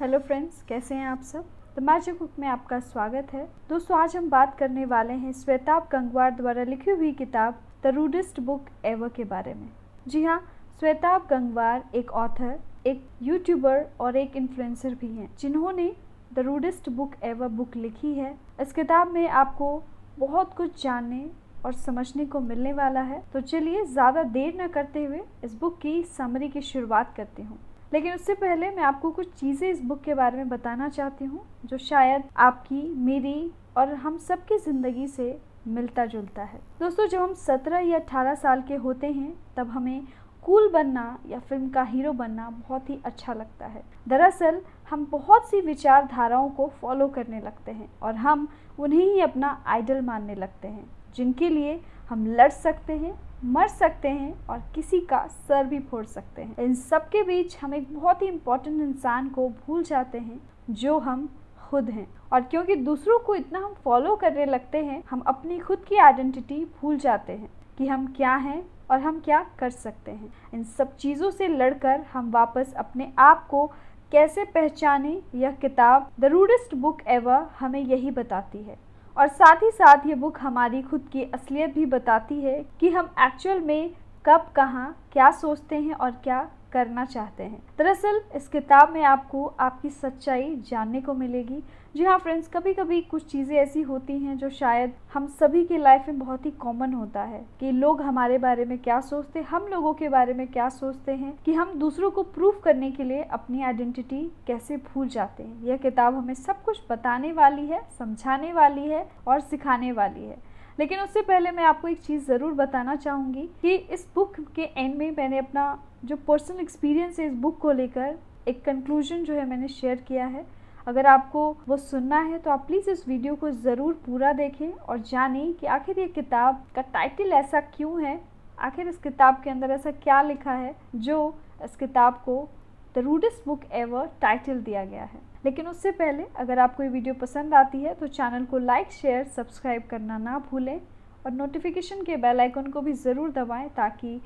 Hello friends, कैसे हैं आप सब। द मैजिक बुक में आपका स्वागत है। दोस्तों, आज हम बात करने वाले हैं श्वेताब गंगवार द्वारा लिखी हुई किताब द रूडेस्ट बुक एवर के बारे में। जी हाँ, श्वेताब गंगवार एक ऑथर, एक यूट्यूबर और एक इन्फ्लुएंसर भी हैं, जिन्होंने the rudest book ever book लिखी है। इस किताब में आपको बहुत कुछ जानने और समझने को मिलने वाला है। तो चलिए ज़्यादा देर न करते हुए इस बुक की समरी की शुरुआत करती हूँ। लेकिन उससे पहले मैं आपको कुछ चीज़ें इस बुक के बारे में बताना चाहती हूँ जो शायद आपकी, मेरी और हम सबकी ज़िंदगी से मिलता जुलता है। दोस्तों, जब हम 17 या 18 साल के होते हैं तब हमें कूल बनना या फिल्म का हीरो बनना बहुत ही अच्छा लगता है। दरअसल हम बहुत सी विचारधाराओं को फॉलो करने लगते हैं और हम उन्हें ही अपना आइडल मानने लगते हैं, जिनके लिए हम लड़ सकते हैं, मर सकते हैं और किसी का सर भी फोड़ सकते हैं। इन सब के बीच हम एक बहुत ही इम्पोर्टेंट इंसान को भूल जाते हैं जो हम खुद हैं। और क्योंकि दूसरों को इतना हम फॉलो करने लगते हैं, हम अपनी खुद की आइडेंटिटी भूल जाते हैं कि हम क्या हैं और हम क्या कर सकते हैं। इन सब चीज़ों से लड़कर हम वापस अपने आप को कैसे पहचाने, यह किताब द रूडेस्ट बुक एवर हमें यही बताती है। और साथ ही साथ ये बुक हमारी खुद की असलियत भी बताती है कि हम एक्चुअल में कब, कहाँ, क्या सोचते हैं और क्या करना चाहते हैं। दरअसल इस किताब में आपको आपकी सच्चाई जानने को मिलेगी। जी हाँ फ्रेंड्स, कभी कभी कुछ चीज़ें ऐसी होती हैं जो शायद हम सभी की लाइफ में बहुत ही कॉमन होता है कि लोग हमारे बारे में क्या सोचते हैं, हम लोगों के बारे में क्या सोचते हैं, कि हम दूसरों को प्रूफ करने के लिए अपनी आइडेंटिटी कैसे भूल जाते हैं। यह किताब हमें सब कुछ बताने वाली है, समझाने वाली है और सिखाने वाली है। लेकिन उससे पहले मैं आपको एक चीज़ ज़रूर बताना चाहूँगी कि इस बुक के एंड में मैंने अपना जो पर्सनल एक्सपीरियंस है इस बुक को लेकर एक कंक्लूजन जो है मैंने शेयर किया है। अगर आपको वो सुनना है तो आप प्लीज़ इस वीडियो को ज़रूर पूरा देखें और जानें कि आखिर ये किताब का टाइटल ऐसा क्यों है, आखिर इस किताब के अंदर ऐसा क्या लिखा है जो इस किताब को the rudest book ever title दिया गया है। लेकिन उससे पहले अगर आपको ये वीडियो पसंद आती है तो चैनल को लाइक, शेयर, सब्सक्राइब करना ना भूलें और नोटिफिकेशन के बेल आइकन को भी ज़रूर दबाएं ताकि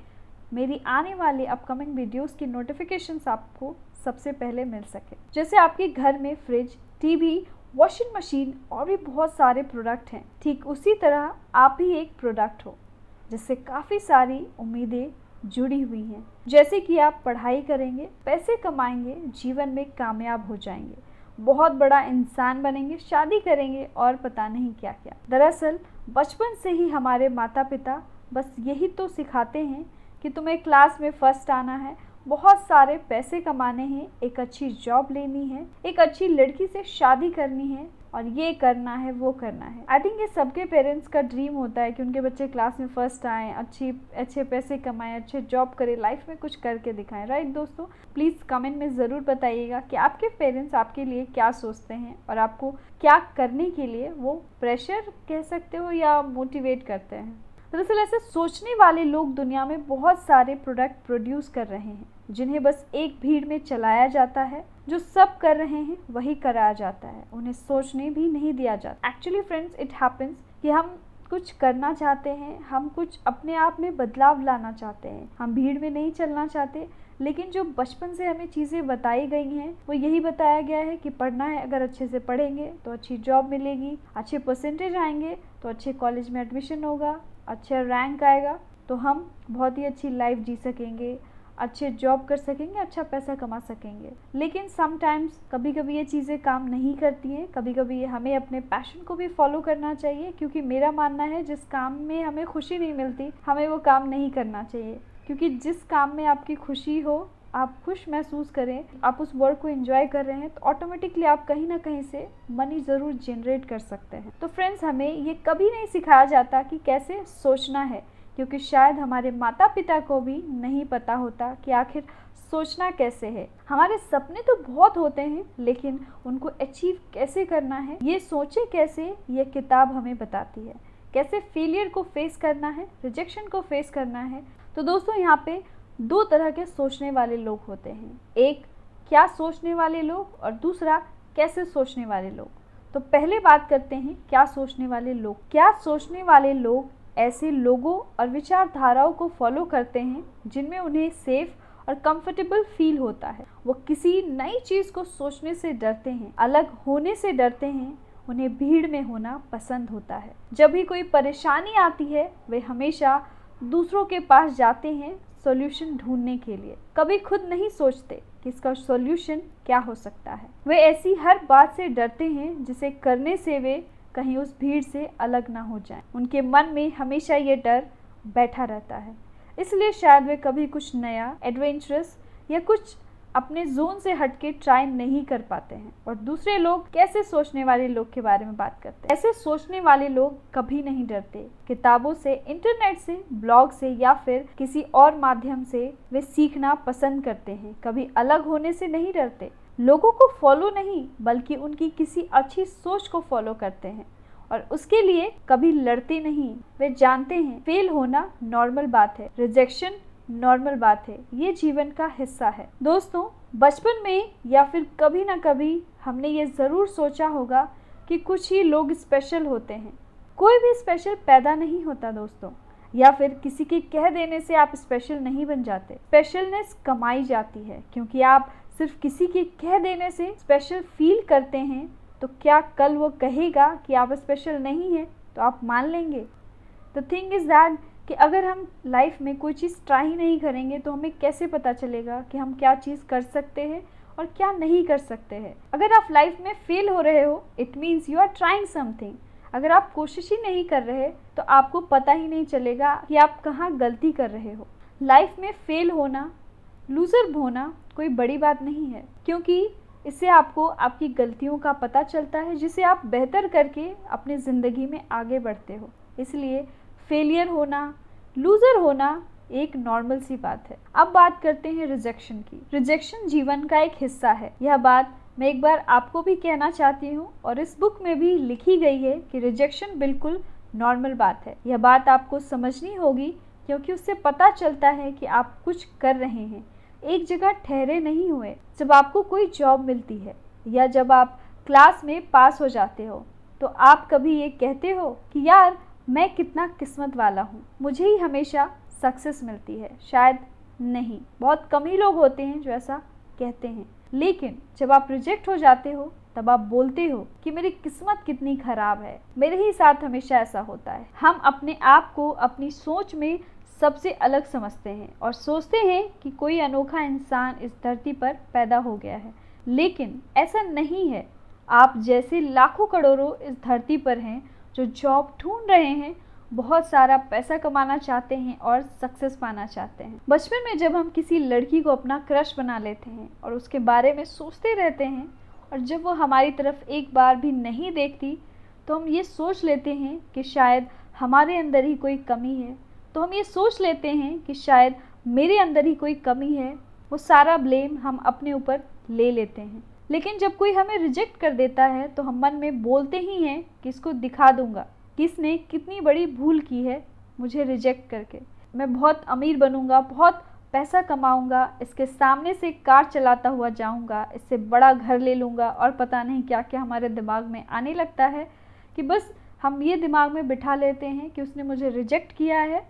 मेरी आने वाली अपकमिंग वीडियोस की नोटिफिकेशंस आपको सबसे पहले मिल सके। जैसे आपके घर में फ्रिज, टीवी, वॉशिंग मशीन और भी बहुत सारे प्रोडक्ट हैं, ठीक उसी तरह आप भी एक प्रोडक्ट हो जिससे काफ़ी सारी उम्मीदें जुड़ी हुई हैं। जैसे कि आप पढ़ाई करेंगे, पैसे कमाएंगे, जीवन में कामयाब हो जाएंगे, बहुत बड़ा इंसान बनेंगे, शादी करेंगे और पता नहीं क्या क्या। दरअसल बचपन से ही हमारे माता पिता बस यही तो सिखाते हैं कि तुम्हें क्लास में फर्स्ट आना है, बहुत सारे पैसे कमाने हैं, एक अच्छी जॉब लेनी है, एक अच्छी लड़की से शादी करनी है और ये करना है, वो करना है। आई थिंक ये सबके पेरेंट्स का ड्रीम होता है कि उनके बच्चे क्लास में फर्स्ट आएँ, अच्छे पैसे कमाएं, अच्छे जॉब करें, लाइफ में कुछ करके दिखाएं। राइट दोस्तों, प्लीज़ कमेंट में ज़रूर बताइएगा कि आपके पेरेंट्स आपके लिए क्या सोचते हैं और आपको क्या करने के लिए वो प्रेशर कह सकते हो या मोटिवेट करते हैं। दरअसल ऐसे सोचने वाले लोग दुनिया में बहुत सारे प्रोडक्ट प्रोड्यूस कर रहे हैं जिन्हें बस एक भीड़ में चलाया जाता है। जो सब कर रहे हैं वही कराया जाता है, उन्हें सोचने भी नहीं दिया जाता। एक्चुअली फ्रेंड्स, इट हैपन्स कि हम कुछ करना चाहते हैं, हम कुछ अपने आप में बदलाव लाना चाहते हैं, हम भीड़ में नहीं चलना चाहते। लेकिन जो बचपन से हमें चीज़ें बताई गई हैं वो यही बताया गया है कि पढ़ना है, अगर अच्छे से पढ़ेंगे तो अच्छी जॉब मिलेगी, अच्छे परसेंटेज आएंगे तो अच्छे कॉलेज में एडमिशन होगा, अच्छा रैंक आएगा तो हम बहुत ही अच्छी लाइफ जी सकेंगे, अच्छे जॉब कर सकेंगे, अच्छा पैसा कमा सकेंगे। लेकिन समटाइम्स कभी कभी ये चीज़ें काम नहीं करती हैं। कभी कभी हमें अपने पैशन को भी फॉलो करना चाहिए, क्योंकि मेरा मानना है जिस काम में हमें खुशी नहीं मिलती हमें वो काम नहीं करना चाहिए। क्योंकि जिस काम में आपकी खुशी हो, आप खुश महसूस करें, आप उस वर्क को एंजॉय कर रहे हैं तो ऑटोमेटिकली आप कहीं ना कहीं से मनी ज़रूर जनरेट कर सकते हैं। तो फ्रेंड्स, हमें ये कभी नहीं सिखाया जाता कि कैसे सोचना है, क्योंकि शायद हमारे माता पिता को भी नहीं पता होता कि आखिर सोचना कैसे है। हमारे सपने तो बहुत होते हैं लेकिन उनको अचीव कैसे करना है, ये सोचे कैसे, ये किताब हमें बताती है। कैसे फेलियर को फेस करना है, रिजेक्शन को फेस करना है। तो दोस्तों, यहाँ पे दो तरह के सोचने वाले लोग होते हैं, एक क्या सोचने वाले लोग और दूसरा कैसे सोचने वाले लोग। तो पहले बात करते हैं क्या सोचने वाले लोग। क्या सोचने वाले लोग ऐसे लोगों और विचारधाराओं को फॉलो करते हैं जिनमें उन्हें सेफ और कंफर्टेबल फील होता है। वो किसी नई चीज को सोचने से डरते हैं, अलग होने से डरते हैं, उन्हें भीड़ में होना पसंद होता है। जब भी कोई परेशानी आती है वे हमेशा दूसरों के पास जाते हैं सॉल्यूशन ढूंढने के लिए, कभी खुद नहीं सोचते कि इसका सॉल्यूशन क्या हो सकता है। वे ऐसी हर बात से डरते हैं जिसे करने से वे कहीं उस भीड़ से अलग ना हो जाएं। उनके मन में हमेशा ये डर बैठा रहता है, इसलिए शायद वे कभी कुछ नया, एडवेंचरस या कुछ अपने जोन से हटके ट्राई नहीं कर पाते हैं। और दूसरे लोग कैसे सोचने वाले लोग के बारे में बात करते हैं। ऐसे सोचने वाले लोग कभी नहीं डरते। किताबों से, इंटरनेट से, ब्लॉग से या फिर किसी और माध्यम से वे सीखना पसंद करते हैं। कभी अलग होने से नहीं डरते। लोगों को फॉलो नहीं बल्कि उनकी किसी अच्छी सोच को फॉलो करते हैं और उसके लिए कभी लड़ते नहीं। वे जानते हैं फेल होना नॉर्मल बात है, रिजेक्शन नॉर्मल बात है, ये जीवन का हिस्सा है। दोस्तों, बचपन में या फिर कभी ना कभी हमने ये ज़रूर सोचा होगा कि कुछ ही लोग स्पेशल होते हैं। कोई भी स्पेशल पैदा नहीं होता दोस्तों, या फिर किसी के कह देने से आप स्पेशल नहीं बन जाते। स्पेशलनेस कमाई जाती है, क्योंकि आप सिर्फ किसी के कह देने से स्पेशल फील करते हैं तो क्या कल वो कहेगा कि आप स्पेशल नहीं हैं तो आप मान लेंगे? द थिंग इज़ दैट कि अगर हम लाइफ में कोई चीज़ ट्राई ही नहीं करेंगे तो हमें कैसे पता चलेगा कि हम क्या चीज़ कर सकते हैं और क्या नहीं कर सकते हैं। अगर आप लाइफ में फेल हो रहे हो, it means you are trying something. अगर आप कोशिश ही नहीं कर रहे तो आपको पता ही नहीं चलेगा कि आप कहाँ गलती कर रहे हो। लाइफ में फेल होना, लूज़र होना कोई बड़ी बात नहीं है, क्योंकि इससे आपको आपकी गलतियों का पता चलता है जिसे आप बेहतर करके अपनी ज़िंदगी में आगे बढ़ते हो। इसलिए फेलियर होना, लूज़र होना एक नॉर्मल सी बात है। अब बात करते हैं रिजेक्शन की। रिजेक्शन जीवन का एक हिस्सा है। यह बात मैं एक बार आपको भी कहना चाहती हूँ और इस बुक में भी लिखी गई है कि रिजेक्शन बिल्कुल नॉर्मल बात है। यह बात आपको समझनी होगी, क्योंकि उससे पता चलता है कि आप कुछ कर रहे हैं, एक जगह ठहरे नहीं हुए। जब आपको कोई जॉब मिलती है या जब आप क्लास में पास हो जाते हो तो आप कभी ये कहते हो कि यार मैं कितना किस्मत वाला हूँ, मुझे ही हमेशा सक्सेस मिलती है? शायद नहीं, बहुत कम ही लोग होते हैं जो ऐसा कहते हैं। लेकिन जब आप रिजेक्ट हो जाते हो तब आप बोलते हो कि मेरी किस्मत कितनी खराब है, मेरे ही साथ हमेशा ऐसा होता है। हम अपने आप को अपनी सोच में सबसे अलग समझते हैं और सोचते हैं कि कोई अनोखा इंसान इस धरती पर पैदा हो गया है, लेकिन ऐसा नहीं है। आप जैसे लाखों करोड़ों इस धरती पर हैं जो जॉब ढूंढ रहे हैं, बहुत सारा पैसा कमाना चाहते हैं और सक्सेस पाना चाहते हैं। बचपन में जब हम किसी लड़की को अपना क्रश बना लेते हैं और उसके बारे में सोचते रहते हैं और जब वो हमारी तरफ एक बार भी नहीं देखती तो हम ये सोच लेते हैं कि शायद हमारे अंदर ही कोई कमी है, तो हम ये सोच लेते हैं कि शायद मेरे अंदर ही कोई कमी है। वो सारा ब्लेम हम अपने ऊपर ले लेते हैं। लेकिन जब कोई हमें रिजेक्ट कर देता है तो हम मन में बोलते ही हैं कि इसको दिखा दूंगा कि इसने कितनी बड़ी भूल की है मुझे रिजेक्ट करके। मैं बहुत अमीर बनूंगा, बहुत पैसा कमाऊंगा, इसके सामने से कार चलाता हुआ जाऊंगा, इससे बड़ा घर ले लूंगा और पता नहीं क्या क्या हमारे दिमाग में आने लगता है कि बस हम ये दिमाग में बिठा लेते हैं कि उसने मुझे रिजेक्ट किया है,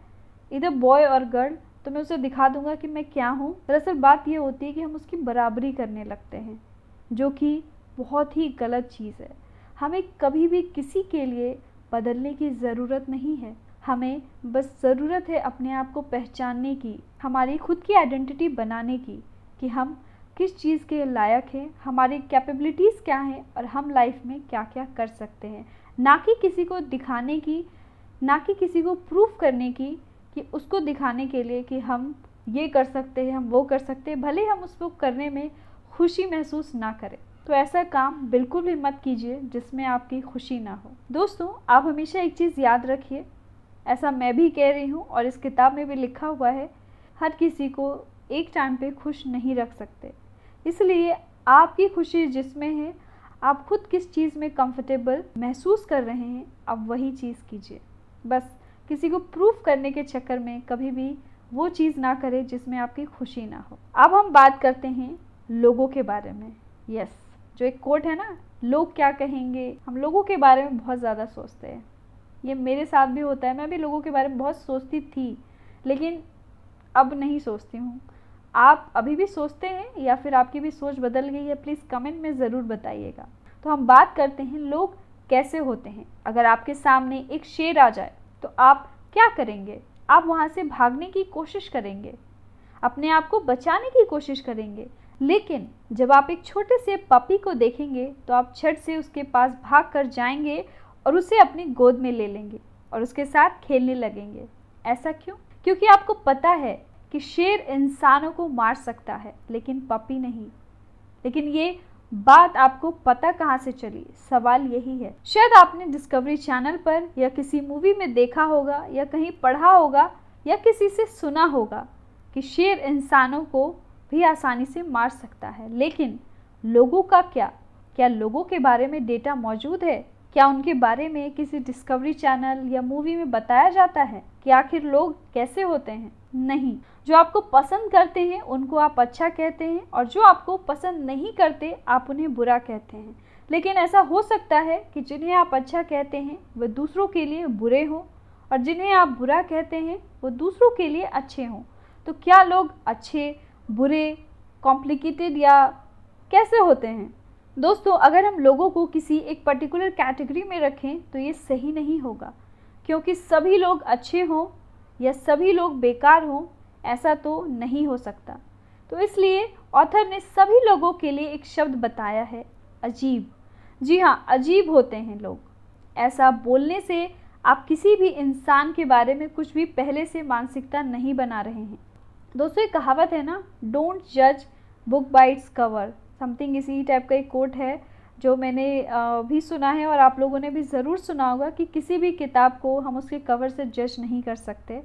इधर बॉय और गर्ल, तो मैं उसे दिखा दूंगा कि मैं क्या हूँ। दरअसल बात ये होती है कि हम उसकी बराबरी करने लगते हैं, जो कि बहुत ही गलत चीज़ है। हमें कभी भी किसी के लिए बदलने की ज़रूरत नहीं है। हमें बस ज़रूरत है अपने आप को पहचानने की, हमारी खुद की आइडेंटिटी बनाने की कि हम किस चीज़ के लायक हैं, हमारी कैपेबिलिटीज़ क्या हैं और हम लाइफ में क्या क्या कर सकते हैं। ना कि किसी को दिखाने की, ना कि किसी को प्रूफ करने की कि उसको दिखाने के लिए कि हम ये कर सकते हैं, हम वो कर सकते हैं, भले हम उसको करने में खुशी महसूस ना करें। तो ऐसा काम बिल्कुल भी मत कीजिए जिसमें आपकी खुशी ना हो। दोस्तों, आप हमेशा एक चीज़ याद रखिए, ऐसा मैं भी कह रही हूँ और इस किताब में भी लिखा हुआ है, हर किसी को एक टाइम पे खुश नहीं रख सकते। इसलिए आपकी खुशी जिसमें है, आप खुद किस चीज़ में कंफर्टेबल महसूस कर रहे हैं, आप वही चीज़ कीजिए। बस किसी को प्रूफ करने के चक्कर में कभी भी वो चीज़ ना करें जिसमें आपकी खुशी ना हो। अब हम बात करते हैं लोगों के बारे में। यस, जो एक कोट है ना, लोग क्या कहेंगे, हम लोगों के बारे में बहुत ज़्यादा सोचते हैं। ये मेरे साथ भी होता है, मैं भी लोगों के बारे में बहुत सोचती थी, लेकिन अब नहीं सोचती हूँ। आप अभी भी सोचते हैं या फिर आपकी भी सोच बदल गई है? प्लीज़ कमेंट में ज़रूर बताइएगा। तो हम बात करते हैं लोग कैसे होते हैं। अगर आपके सामने एक शेर आ जाए तो आप क्या करेंगे? आप वहाँ से भागने की कोशिश करेंगे, अपने आप को बचाने की कोशिश करेंगे। लेकिन जब आप एक छोटे से पपी को देखेंगे तो आप झट से उसके पास भाग कर जाएंगे और उसे अपनी गोद में ले लेंगे और उसके साथ खेलने लगेंगे। ऐसा क्यों? क्योंकि आपको पता है कि शेर इंसानों को मार सकता है लेकिन पपी नहीं। लेकिन ये बात आपको पता कहाँ से चली? सवाल यही है। शायद आपने डिस्कवरी चैनल पर या किसी मूवी में देखा होगा या कहीं पढ़ा होगा या किसी से सुना होगा कि शेर इंसानों को भी आसानी से मार सकता है। लेकिन लोगों का क्या? क्या लोगों के बारे में डेटा मौजूद है? क्या उनके बारे में किसी डिस्कवरी चैनल या मूवी में बताया जाता है कि आखिर लोग कैसे होते हैं? नहीं। जो आपको पसंद करते हैं उनको आप अच्छा कहते हैं और जो आपको पसंद नहीं करते आप उन्हें बुरा कहते हैं। लेकिन ऐसा हो सकता है कि जिन्हें आप अच्छा कहते हैं वह दूसरों के लिए बुरे हों और जिन्हें आप बुरा कहते हैं वो दूसरों के लिए अच्छे हों। तो क्या लोग अच्छे, बुरे, कॉम्प्लिकेटेड या कैसे होते हैं? दोस्तों, अगर हम लोगों को किसी एक पर्टिकुलर कैटेगरी में रखें तो ये सही नहीं होगा, क्योंकि सभी लोग अच्छे हों या सभी लोग बेकार हों ऐसा तो नहीं हो सकता। तो इसलिए ऑथर ने सभी लोगों के लिए एक शब्द बताया है, अजीब। जी हाँ, अजीब होते हैं लोग। ऐसा बोलने से आप किसी भी इंसान के बारे में कुछ भी पहले से मानसिकता नहीं बना रहे हैं। दोस्तों, एक कहावत है ना, डोंट जज book by its cover. Something इसी टाइप का एक कोट है जो मैंने भी सुना है और आप लोगों ने भी ज़रूर सुना होगा कि किसी भी किताब को हम उसके कवर से जज नहीं कर सकते।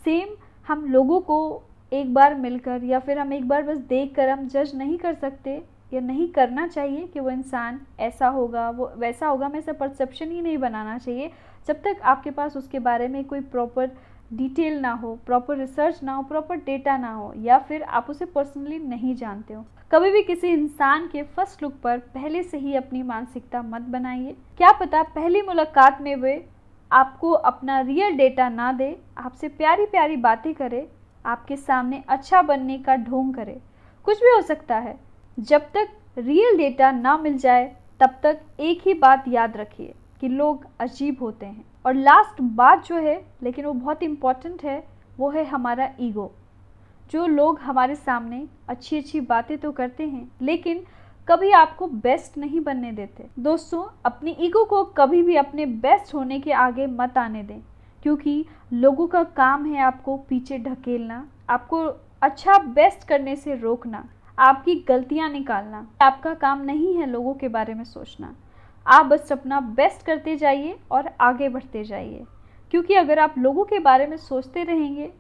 सेम हम लोगों को एक बार मिलकर या फिर हम एक बार बस देखकर हम जज नहीं कर सकते या नहीं करना चाहिए कि वो इंसान ऐसा होगा, वो वैसा होगा। हमें ऐसा परसेप्शन ही नहीं बनाना चाहिए जब तक आपके पास उसके बारे में कोई प्रॉपर डिटेल ना हो, प्रॉपर रिसर्च ना हो, प्रॉपर डेटा ना हो या फिर आप उसे पर्सनली नहीं जानते हो। कभी भी किसी इंसान के फर्स्ट लुक पर पहले से ही अपनी मानसिकता मत बनाइए। क्या पता पहली मुलाकात में वे आपको अपना रियल डेटा ना दे, आपसे प्यारी प्यारी बातें करे, आपके सामने अच्छा बनने का ढोंग करे। कुछ भी हो सकता है। जब तक रियल डेटा ना मिल जाए तब तक एक ही बात याद रखिए कि लोग अजीब होते हैं। और लास्ट बात जो है, लेकिन वो बहुत इम्पॉर्टेंट है, वो है हमारा ईगो। जो लोग हमारे सामने अच्छी अच्छी बातें तो करते हैं लेकिन कभी आपको बेस्ट नहीं बनने देते। दोस्तों, अपनी ईगो को कभी भी अपने बेस्ट होने के आगे मत आने दें, क्योंकि लोगों का काम है आपको पीछे ढकेलना, आपको अच्छा बेस्ट करने से रोकना, आपकी गलतियां निकालना। आपका काम नहीं है लोगों के बारे में सोचना। आप बस अपना बेस्ट करते जाइए और आगे बढ़ते जाइए, क्योंकि अगर आप लोगों के बारे में सोचते रहेंगे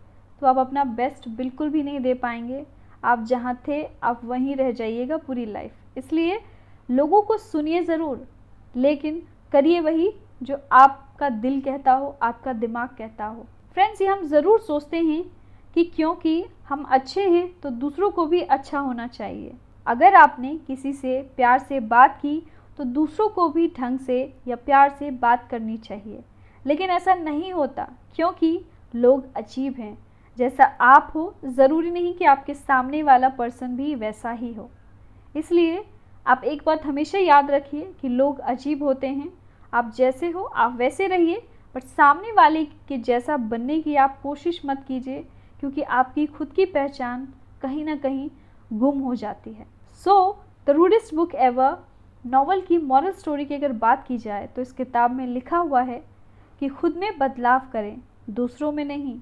तो आप अपना बेस्ट बिल्कुल भी नहीं दे पाएंगे। आप जहाँ थे आप वहीं रह जाइएगा पूरी लाइफ। इसलिए लोगों को सुनिए ज़रूर, लेकिन करिए वही जो आपका दिल कहता हो, आपका दिमाग कहता हो। फ्रेंड्स, ये हम ज़रूर सोचते हैं कि क्योंकि हम अच्छे हैं तो दूसरों को भी अच्छा होना चाहिए। अगर आपने किसी से प्यार से बात की तो दूसरों को भी ढंग से या प्यार से बात करनी चाहिए। लेकिन ऐसा नहीं होता, क्योंकि लोग अजीब हैं। जैसा आप हो ज़रूरी नहीं कि आपके सामने वाला पर्सन भी वैसा ही हो। इसलिए आप एक बात हमेशा याद रखिए कि लोग अजीब होते हैं। आप जैसे हो आप वैसे रहिए, बट सामने वाले के जैसा बनने की आप कोशिश मत कीजिए, क्योंकि आपकी खुद की पहचान कहीं ना कहीं गुम हो जाती है। So the rudest book ever novel की मॉरल स्टोरी की अगर बात की जाए तो इस किताब में लिखा हुआ है कि खुद में बदलाव करें, दूसरों में नहीं।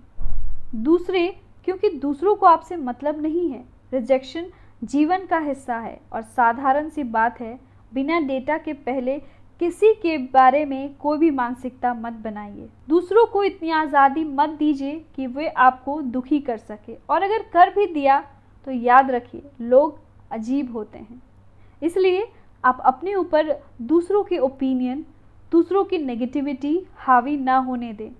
दूसरे, क्योंकि दूसरों को आपसे मतलब नहीं है। रिजेक्शन जीवन का हिस्सा है और साधारण सी बात है, बिना डेटा के पहले किसी के बारे में कोई भी मानसिकता मत बनाइए। दूसरों को इतनी आज़ादी मत दीजिए कि वे आपको दुखी कर सके, और अगर कर भी दिया तो याद रखिए लोग अजीब होते हैं। इसलिए आप अपने ऊपर दूसरों के ओपिनियन, दूसरों की नेगेटिविटी हावी ना होने दें।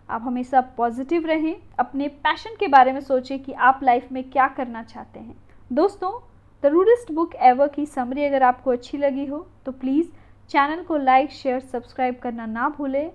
आप हमेशा पॉजिटिव रहें, अपने पैशन के बारे में सोचें कि आप लाइफ में क्या करना चाहते हैं। दोस्तों, द रूडेस्ट बुक एवर की समरी अगर आपको अच्छी लगी हो तो प्लीज़ चैनल को लाइक, शेयर, सब्सक्राइब करना ना भूलें।